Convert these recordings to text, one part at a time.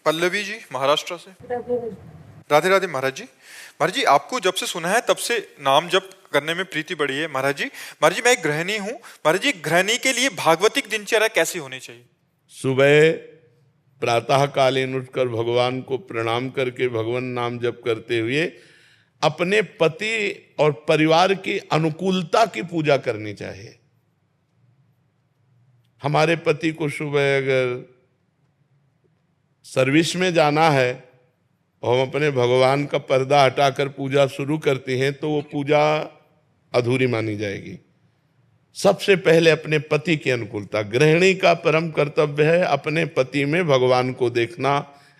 पल्लवी जी महाराष्ट्र से। राधे राधे महाराज जी। महाराज जी, आपको जब से सुना है तब से नाम जप करने में प्रीति बढ़ी है। महाराज जी मैं एक गृहिणी हूँ। महाराज जी, गृहिणी के लिए भागवतिक दिनचर्या कैसी होनी चाहिए? सुबह प्रातः कालीन उठकर भगवान को प्रणाम करके भगवान नाम जप करते हुए अपने पति और परिवार की अनुकूलता की पूजा करनी चाहिए। हमारे पति को सुबह अगर सर्विस में जाना है और हम अपने भगवान का पर्दा हटाकर पूजा शुरू करते हैं तो वो पूजा अधूरी मानी जाएगी। सबसे पहले अपने पति की अनुकूलता। गृहिणी का परम कर्तव्य है अपने पति में भगवान को देखना,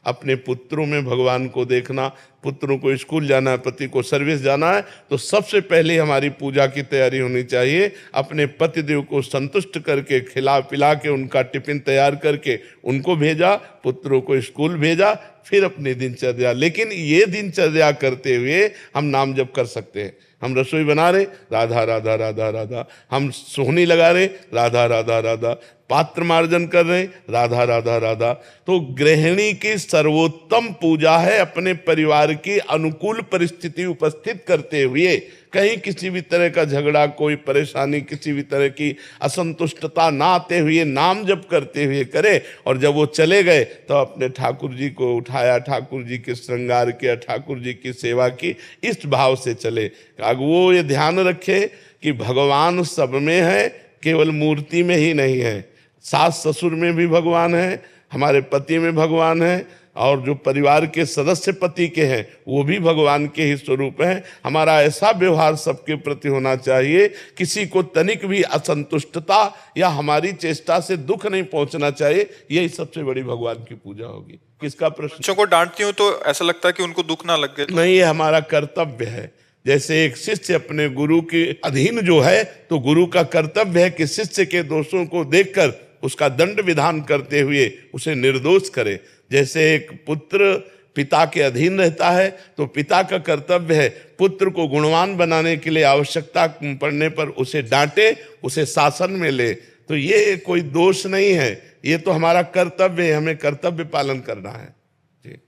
अपने पुत्रों में भगवान को देखना। पुत्रों को स्कूल जाना है, पति को सर्विस जाना है, तो सबसे पहले हमारी पूजा की तैयारी होनी चाहिए। अपने पतिदेव को संतुष्ट करके खिला पिला के उनका टिफिन तैयार करके उनको भेजा, पुत्रों को स्कूल भेजा, फिर अपनी दिनचर्या। लेकिन ये दिनचर्या करते हुए हम नाम जप कर सकते हैं। हम रसोई बना रहे, राधा राधा राधा राधा, हम सोहनी लगा रहे, राधा राधा राधा, पात्र मार्जन कर रहे, राधा राधा राधा। तो गृहिणी की सर्वोत्तम पूजा है अपने परिवार की अनुकूल परिस्थिति उपस्थित करते हुए कहीं किसी भी तरह का झगड़ा, कोई परेशानी, किसी भी तरह की असंतुष्टता ना आते हुए नाम जप करते हुए करे। और जब वो चले गए तो अपने ठाकुर जी को उठाया, ठाकुर जी के श्रृंगार किया, ठाकुर जी की सेवा की, इस भाव से चले। वो ये ध्यान रखे कि भगवान सब में है, केवल मूर्ति में ही नहीं है। सास ससुर में भी भगवान है, हमारे पति में भगवान है, और जो परिवार के सदस्य पति के हैं वो भी भगवान के ही स्वरूप हैं। हमारा ऐसा व्यवहार सबके प्रति होना चाहिए, किसी को तनिक भी असंतुष्टता या हमारी चेष्टा से दुख नहीं पहुंचना चाहिए। यही सबसे बड़ी भगवान की पूजा होगी। किसका प्रश्न? बच्चों को डांटती हूँ तो ऐसा लगता है कि उनको दुख ना लग गए। नहीं, ये हमारा कर्तव्य है। जैसे एक शिष्य अपने गुरु के अधीन जो है, तो गुरु का कर्तव्य है कि शिष्य के दोषों को देखकर उसका दंड विधान करते हुए उसे निर्दोष करे। जैसे एक पुत्र पिता के अधीन रहता है तो पिता का कर्तव्य है पुत्र को गुणवान बनाने के लिए आवश्यकता पड़ने पर उसे डांटे, उसे शासन में ले। तो ये कोई दोष नहीं है, ये तो हमारा कर्तव्य है, हमें कर्तव्य पालन करना है। जी।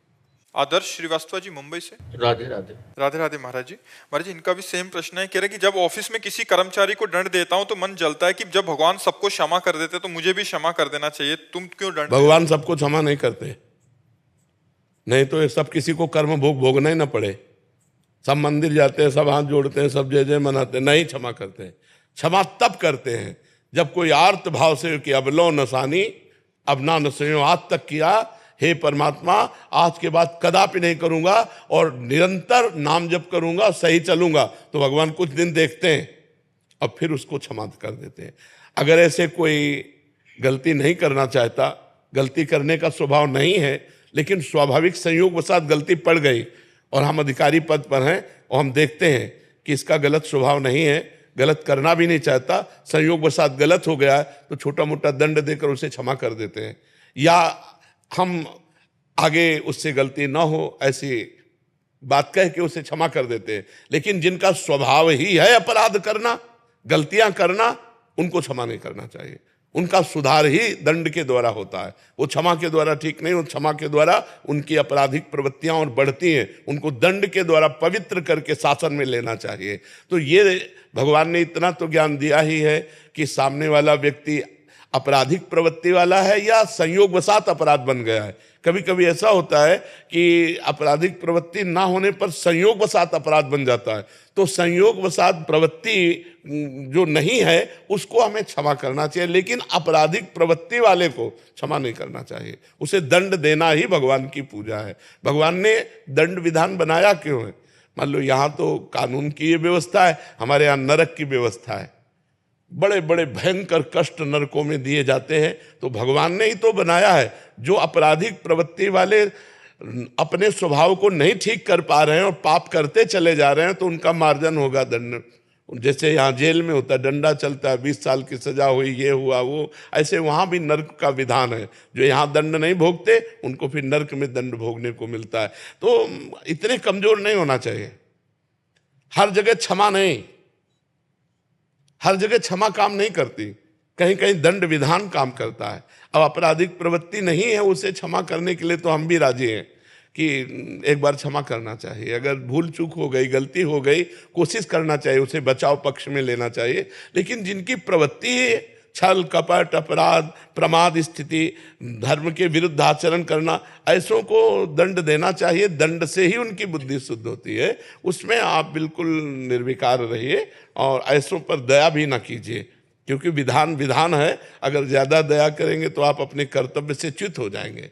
आदर्श श्रीवास्तव जी मुंबई से। राधे राधे। राधे राधे महाराज जी। महाराज जी, इनका भी सेम प्रश्न है। कह रहे कि जब ऑफिस में किसी कर्मचारी को दंड देता हूं तो मन जलता है कि जब भगवान सबको क्षमा कर देते तो मुझे भी क्षमा कर देना चाहिए, तुम क्यों दंड? भगवान सबको क्षमा नहीं करते, नहीं तो ये सब किसी को कर्म भोग भोगना ही ना पड़े। सब मंदिर जाते हैं, सब हाथ जोड़ते हैं, सब जय जय मनाते हैं, नहीं क्षमा करते हैं। क्षमा तब करते हैं जब कोई आर्त भाव से कि अब लो नसानी, अब ना नसो, आज तक किया, हे परमात्मा आज के बाद कदापि नहीं करूंगा और निरंतर नाम जप करूंगा, सही चलूंगा। तो भगवान कुछ दिन देखते हैं और फिर उसको क्षमा कर देते हैं। अगर ऐसे कोई गलती नहीं करना चाहता, गलती करने का स्वभाव नहीं है, लेकिन स्वाभाविक संयोगवशात गलती पड़ गई और हम अधिकारी पद पर हैं और हम देखते हैं कि इसका गलत स्वभाव नहीं है, गलत करना भी नहीं चाहता, संयोगवशात गलत हो गया है, तो छोटा मोटा दंड देकर उसे क्षमा कर देते हैं। या हम आगे उससे गलती ना हो ऐसी बात कह के उसे क्षमा कर देते हैं। लेकिन जिनका स्वभाव ही है अपराध करना, गलतियां करना, उनको क्षमा नहीं करना चाहिए। उनका सुधार ही दंड के द्वारा होता है, वो क्षमा के द्वारा ठीक नहीं। वो क्षमा के द्वारा उनकी आपराधिक प्रवृत्तियां और बढ़ती हैं, उनको दंड के द्वारा पवित्र करके शासन में लेना चाहिए। तो ये भगवान ने इतना तो ज्ञान दिया ही है कि सामने वाला व्यक्ति आपराधिक प्रवृत्ति वाला है या संयोगवशात अपराध बन गया है। कभी कभी ऐसा होता है कि आपराधिक प्रवृत्ति ना होने पर संयोगवशात अपराध बन जाता है। तो संयोगवशात प्रवृत्ति जो नहीं है उसको हमें क्षमा करना चाहिए, लेकिन आपराधिक प्रवृत्ति वाले को क्षमा नहीं करना चाहिए। उसे दंड देना ही भगवान की पूजा है। भगवान ने दंड विधान बनाया क्यों है? मान लो यहाँ तो कानून की ये व्यवस्था है, हमारे यहाँ नरक की व्यवस्था है। बड़े बड़े भयंकर कष्ट नरकों में दिए जाते हैं, तो भगवान ने ही तो बनाया है। जो आपराधिक प्रवृत्ति वाले अपने स्वभाव को नहीं ठीक कर पा रहे हैं और पाप करते चले जा रहे हैं, तो उनका मार्जन होगा दंड। जैसे यहाँ जेल में होता है, डंडा चलता है, 20 साल की सजा हुई, ये हुआ वो, ऐसे वहाँ भी नर्क का विधान है। जो यहाँ दंड नहीं भोगते उनको फिर नर्क में दंड भोगने को मिलता है। तो इतने कमजोर नहीं होना चाहिए। हर जगह क्षमा नहीं, हर जगह क्षमा काम नहीं करती। कहीं कहीं दंड विधान काम करता है। अब आपराधिक प्रवृत्ति नहीं है, उसे क्षमा करने के लिए तो हम भी राजी हैं कि एक बार क्षमा करना चाहिए। अगर भूल चूक हो गई, गलती हो गई, कोशिश करना चाहिए, उसे बचाव पक्ष में लेना चाहिए। लेकिन जिनकी प्रवृत्ति है छल कपट अपराध प्रमाद स्थिति, धर्म के विरुद्ध आचरण करना, ऐसों को दंड देना चाहिए। दंड से ही उनकी बुद्धि शुद्ध होती है। उसमें आप बिल्कुल निर्विकार रहिए और ऐसों पर दया भी ना कीजिए, क्योंकि विधान विधान है। अगर ज्यादा दया करेंगे तो आप अपने कर्तव्य से च्युत हो जाएंगे।